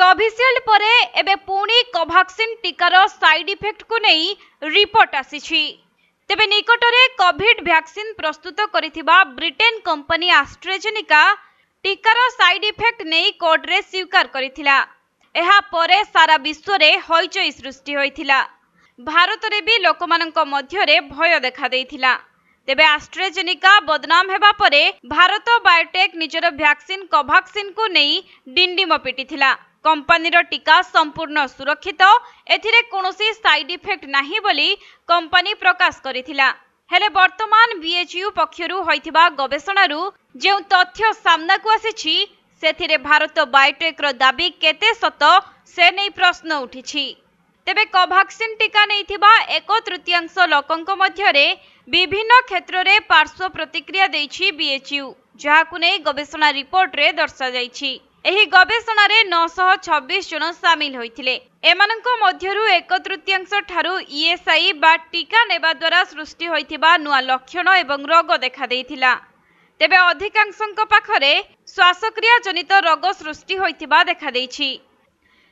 Covishield परे एबे पुणी कोवैक्सीन टीकार साइड इफेक्ट को नहीं रिपोर्ट आसीछि। तेबे निकटरे कोविड वैक्सीन प्रस्तुत करिथिबा ब्रिटेन कंपनी एस्ट्राजेनेका टीकार साइड इफेक्ट नहीं कोर्ट रे स्वीकार करिथिला। एहा परे सारा विश्व रे हईचई सृष्टि होइथिला। भारत रे भी लोकमानंक मध्य रे भय देखा देइथिला। तेबे एस्ट्राजेनेका बदनाम हेबा परे भारत बायोटेक निजर वैक्सीन कोवैक्सीन को नहीं डिंडिम पिटिथिला। कंपनीर टीका संपूर्ण सुरक्षित, एथिरे कोनोसी साइड इफेक्ट नाही बोली कंपनी प्रकाश करिथिला। हेले वर्तमान बीएचयू पक्षरु होइथिबा गवेषणारु जेउ तथ्य सामना को आसीछि सेथिरे भारत बायोटेक रो दाबी केते सत से नै प्रश्न उठिछि। तेबे कोवैक्सीन टीका नैथिबा 1/3 लोकंक मध्यरे विभिन्न क्षेत्र रे पार्श्व प्रतिक्रिया दैछि बीएचयू, जाहाकु नै गवेषणा रिपोर्ट रे दर्शा जाइछि। एही गवेषणा रे 926 जन शामिल होइथिले। एमानंक मध्यरु 1/3 ठारू ईएसआई बा टीका नेबा द्वारा सृष्टि होइथिबा नुआ लक्षण एवं रोग देखा देइथिला। तेबे अधिकांशंक पाखरे श्वासक्रिया जनित रोग सृष्टि होइथिबा देखा देइछि।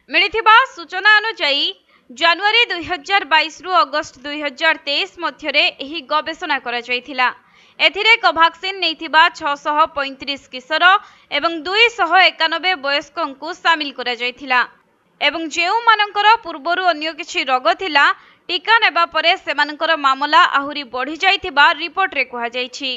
मिलिथिबा सूचना अनुसार जनवरी 2022 रु अगस्त 2023 मध्यरे एही गवेषणा करा जाइथिला। एथिरे कोवैक्सीन नैथिबा 635 किशोर एवं 291 वयस्कंकु शामिल करा जाइथिला एवं जेउ मानकर पूर्वरु अन्य किछि रोग थिला टीका नेबा परे सेमानकर मामला आहुरी बढ़ी जाइथिबा रिपोर्ट रे कहा जाइछि।